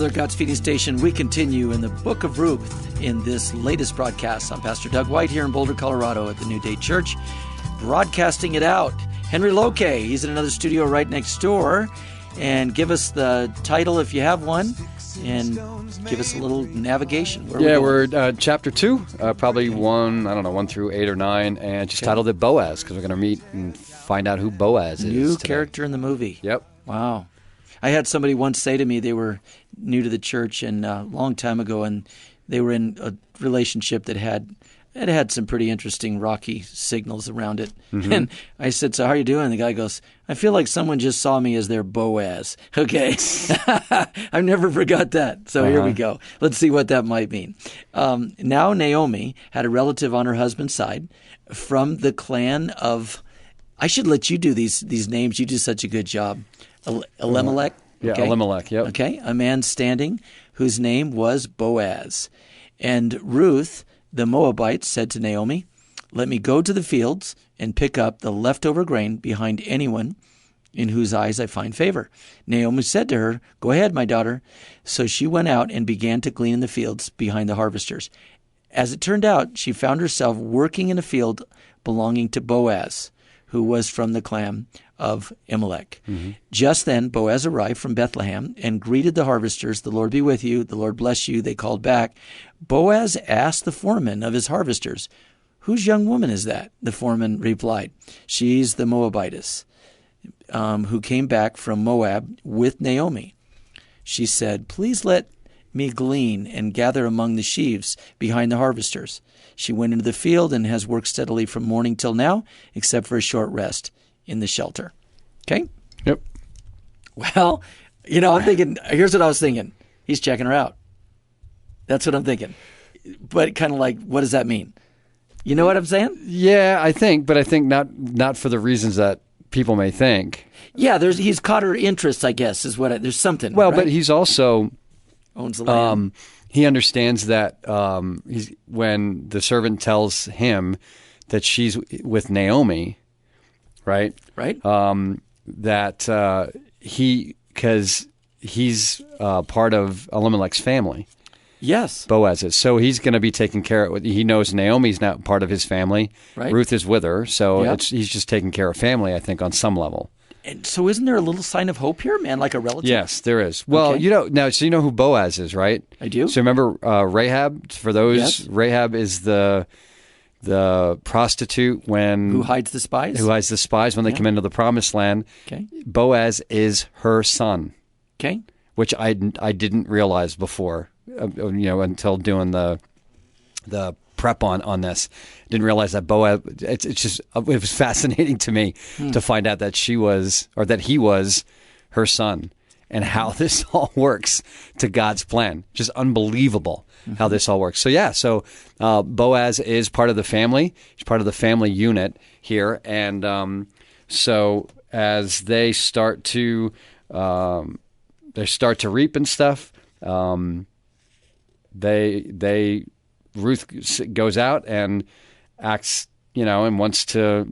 there, God's Feeding Station. We continue in the book of Ruth in this latest broadcast. I'm Pastor Doug White here in Boulder, Colorado at the New Day Church, broadcasting it out. Henry Loke, he's in another studio right next door. And give us the title if you have one, and give us a little navigation. We're chapter 2, probably 1 through 8 or 9, and just titled it Boaz, because we're going to meet and find out who Boaz is. New today. Character in the movie. Yep. Wow. I had somebody once say to me, they were new to the church and a long time ago, and they were in a relationship that had some pretty interesting rocky signals around it. Mm-hmm. And I said, so how are you doing? And the guy goes, I feel like someone just saw me as their Boaz. Okay. I never forgot that. So Here we go. Let's see what that might mean. Now Naomi had a relative on her husband's side from the clan of, I should let you do these names. You do such a good job. Elimelech. Okay. Elimelech, yep. Okay. A man standing whose name was Boaz. And Ruth, the Moabite, said to Naomi, let me go to the fields and pick up the leftover grain behind anyone in whose eyes I find favor. Naomi said to her, go ahead, my daughter. So she went out and began to glean in the fields behind the harvesters. As it turned out, she found herself working in a field belonging to Boaz, who was from the clan of Elimelech. Mm-hmm. Just then, Boaz arrived from Bethlehem and greeted the harvesters. The Lord be with you. The Lord bless you. They called back. Boaz asked the foreman of his harvesters, whose young woman is that? The foreman replied, she's the Moabitess, who came back from Moab with Naomi. She said, please let me glean and gather among the sheaves behind the harvesters. She went into the field and has worked steadily from morning till now, except for a short rest in the shelter. Okay? Yep. Well, I'm thinking, here's what I was thinking. He's checking her out. That's what I'm thinking. But kind of like, what does that mean? You know what I'm saying? Yeah, I think not for the reasons that people may think. Yeah, he's caught her interest, I guess, is what there's something. Well, right? But he's also owns the land. He understands that when the servant tells him that she's with Naomi, right? Right. That because he's part of Elimelech's family. Yes. Boaz is. So he's going to be taking care of it. He knows Naomi's not part of his family. Right. Ruth is with her. So he's just taking care of family, I think, on some level. And so isn't there a little sign of hope here, man, like a relative? Yes, there is. Well, okay. you know who Boaz is, right? I do. So remember Rahab? For those, yes. Rahab is the prostitute who hides the spies? Who hides the spies when they come into the promised land. Okay. Boaz is her son. Okay. Which I didn't realize before, until doing the prep on this. Didn't realize that Boaz. It was fascinating to me to find out that he was her son, and how this all works to God's plan. Just unbelievable how this all works. So Boaz is part of the family. He's part of the family unit here, and so as they start to reap and stuff, Ruth goes out and acts, and wants to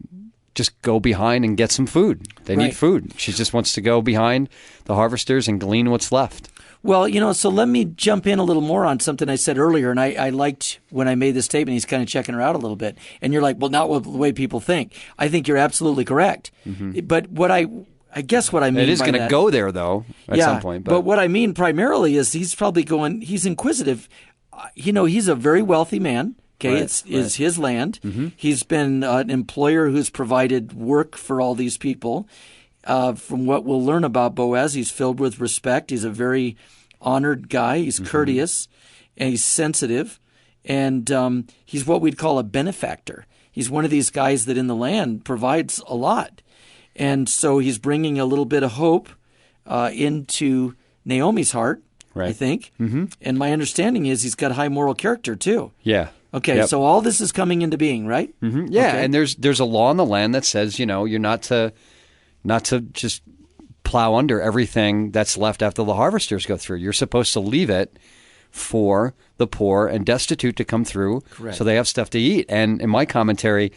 just go behind and get some food. They need food. She just wants to go behind the harvesters and glean what's left. Well, so let me jump in a little more on something I said earlier, and I liked when I made this statement, he's kind of checking her out a little bit. And you're like, well, not the way people think. I think you're absolutely correct. Mm-hmm. But what I guess what I mean, it is going to go there though at some point. But what I mean primarily is he's probably he's inquisitive. He's a very wealthy man. Okay, it's his land. Mm-hmm. He's been an employer who's provided work for all these people. From what we'll learn about Boaz, he's filled with respect. He's a very honored guy. He's courteous, and he's sensitive, and he's what we'd call a benefactor. He's one of these guys that in the land provides a lot. And so he's bringing a little bit of hope into Naomi's heart, I think. Mm-hmm. And my understanding is he's got high moral character too. Yeah. Okay, so all this is coming into being, right? Mm-hmm. Yeah, okay. And there's a law in the land that says, you're not to just plow under everything that's left after the harvesters go through. You're supposed to leave it for the poor and destitute to come through. Correct. So they have stuff to eat. And in my commentary,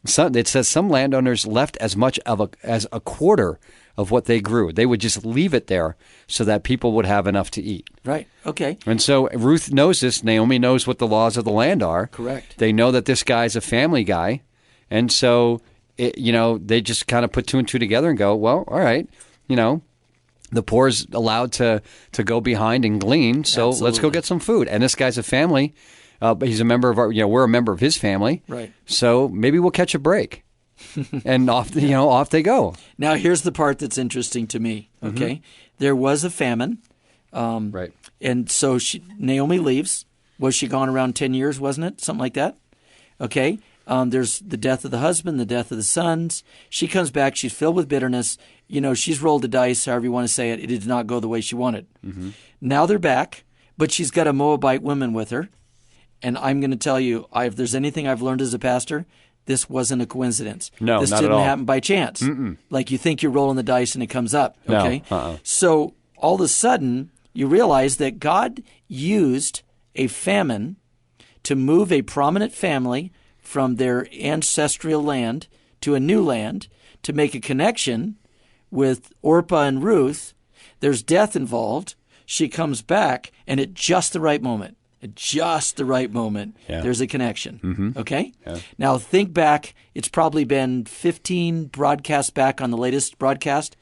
it says some landowners left as much as a quarter of what they grew. They would just leave it there so that people would have enough to eat. Right. Okay. And so Ruth knows this. Naomi knows what the laws of the land are. Correct. They know that this guy's a family guy. And so, they just kind of put two and two together and go, well, all right, the poor's allowed to go behind and glean, so let's go get some food. And this guy's a family. He's a member of our, we're a member of his family. Right. So maybe we'll catch a break. And off they go. Now, here's the part that's interesting to me, okay? There was a famine. Right. And so Naomi leaves. Was she gone around 10 years, wasn't it? Something like that? Okay. There's the death of the husband, the death of the sons. She comes back. She's filled with bitterness. She's rolled the dice, however you want to say it. It did not go the way she wanted. Now they're back, but she's got a Moabite woman with her. And I'm going to tell you, if there's anything I've learned as a pastor, this wasn't a coincidence. No, this not didn't at all. happen by chance. Like you think you're rolling the dice and it comes up. Okay. No, So all of a sudden, you realize that God used a famine to move a prominent family from their ancestral land to a new land to make a connection with Orpah and Ruth. There's death involved. She comes back, and at just the right moment, there's a connection. Okay? Yeah. Now, think back. It's probably been 15 broadcasts back on the latest broadcast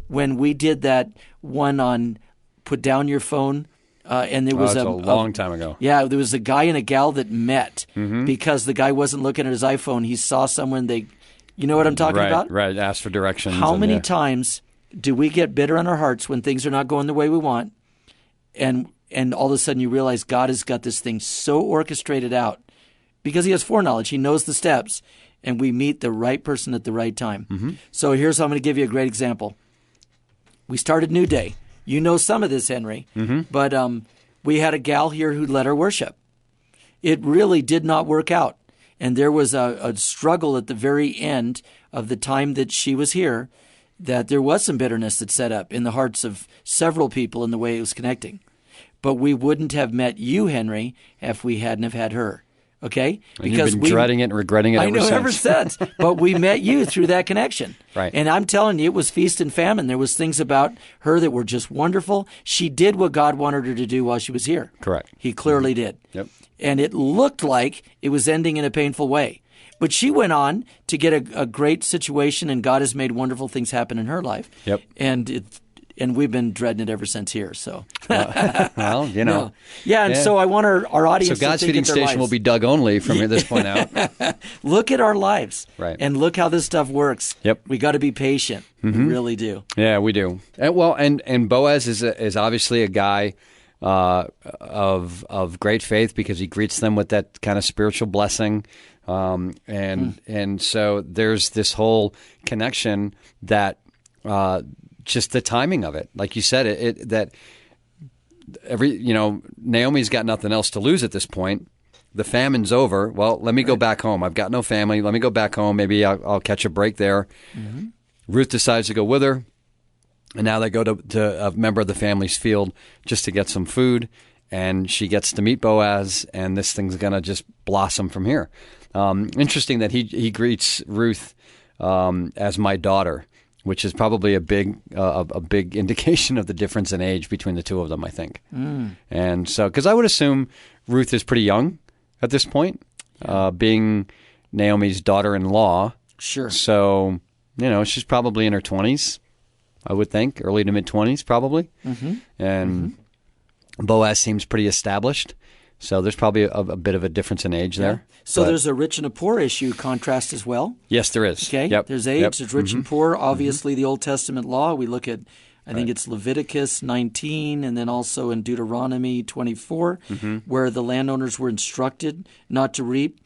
when we did that one on put down your phone. And there was a long time ago. Yeah, there was a guy and a gal that met because the guy wasn't looking at his iPhone. He saw someone. You know what I'm talking about? Right. Asked for directions. How many times do we get bitter in our hearts when things are not going the way we want, and all of a sudden you realize God has got this thing so orchestrated out because He has foreknowledge. He knows the steps, and we meet the right person at the right time. So here's how I'm going to give you a great example. We started New Day. You know some of this, Henry, but we had a gal here who led our worship. It really did not work out. And there was a struggle at the very end of the time that she was here, that there was some bitterness that set up in the hearts of several people in the way it was connecting. But we wouldn't have met you, Henry, if we hadn't have had her. Okay? And because you've been dreading it and regretting it ever since. But we met you through that connection. Right. And I'm telling you, it was feast and famine. There was things about her that were just wonderful. She did what God wanted her to do while she was here. Correct. He clearly did. Yep. And it looked like it was ending in a painful way. But she went on to get a great situation, and God has made wonderful things happen in her life. Yep. And we've been dreading it ever since here. So, well, yeah. And so I want our audience. So God's to think feeding of their station lives. will be dug only from this point out. Look at our lives, right? And look how this stuff works. Yep. We got to be patient. We really do. Yeah, we do. And Boaz is obviously a guy of great faith because he greets them with that kind of spiritual blessing. And so there's this whole connection that just the timing of it, like you said, that Naomi's got nothing else to lose at this point. The famine's over. Well, let me go back home. I've got no family. Let me go back home. Maybe I'll catch a break there. Ruth decides to go with her, and now they go to a member of the family's field just to get some food, and she gets to meet Boaz, and this thing's going to just blossom from here. Interesting that he greets Ruth as my daughter, which is probably a big indication of the difference in age between the two of them, I think. And so, because I would assume Ruth is pretty young at this point, being Naomi's daughter-in-law. Sure. So, she's probably in her 20s, I would think, early to mid-20s probably. And Boaz seems pretty established. So there's probably a bit of a difference in age there. So there's a rich and a poor issue contrast as well. Yes, there is. Okay. Yep. There's age, there's rich and poor. Obviously, the Old Testament law, we look at, I think it's Leviticus 19 and then also in Deuteronomy 24, where the landowners were instructed not to reap,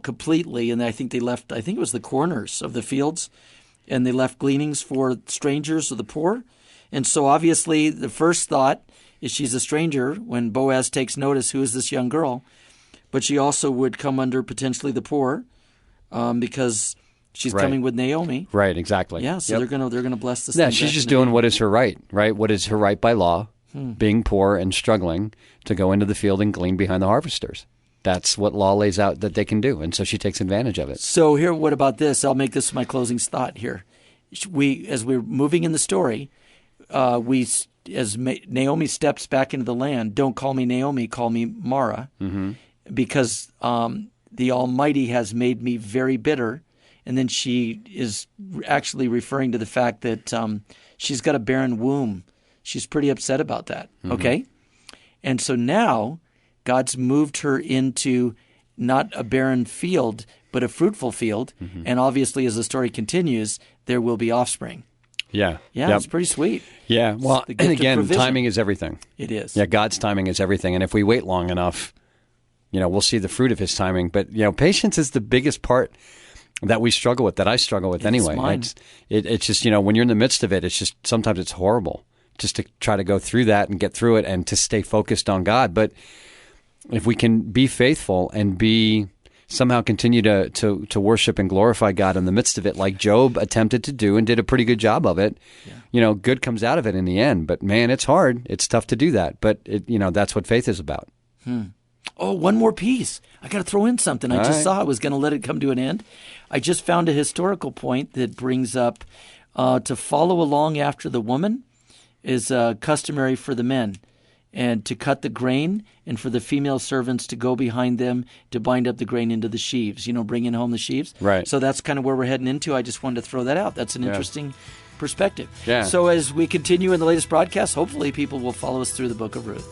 completely. And I think it was the corners of the fields, and they left gleanings for strangers or the poor. And so obviously the first thought is she's a stranger when Boaz takes notice, who is this young girl? But she also would come under potentially the poor because she's coming with Naomi. Right, exactly. Yeah, so they're gonna bless this. Yeah, she's just doing what is her right? What is her right by law, being poor and struggling to go into the field and glean behind the harvesters. That's what law lays out that they can do, and so she takes advantage of it. So here, what about this? I'll make this my closing thought here. as we're moving in the story, Naomi steps back into the land, don't call me Naomi, call me Mara, because the Almighty has made me very bitter. And then she is actually referring to the fact that she's got a barren womb. She's pretty upset about that, okay? And so now God's moved her into not a barren field, but a fruitful field. And obviously, as the story continues, there will be offspring. Yeah. Yeah, it's pretty sweet. Yeah. Well, It's the and gift of again, provision. timing is everything. It is. Yeah, God's timing is everything. And if we wait long enough, we'll see the fruit of his timing. But, patience is the biggest part that we struggle with, that I struggle with anyway. Mine. It's just, when you're in the midst of it, it's just, sometimes it's horrible just to try to go through that and get through it and to stay focused on God. But if we can be faithful and somehow continue to worship and glorify God in the midst of it, like Job attempted to do and did a pretty good job of it, good comes out of it in the end. But man, it's hard. It's tough to do that. But that's what faith is about. Oh, one more piece. I got to throw in something. I just saw I was going to let it come to an end. I just found a historical point that brings up to follow along after the woman is customary for the men, and to cut the grain, and for the female servants to go behind them to bind up the grain into the sheaves, bringing home the sheaves. Right. So that's kind of where we're heading into. I just wanted to throw that out. That's an interesting perspective. Yeah. So as we continue in the latest broadcast, hopefully people will follow us through the book of Ruth.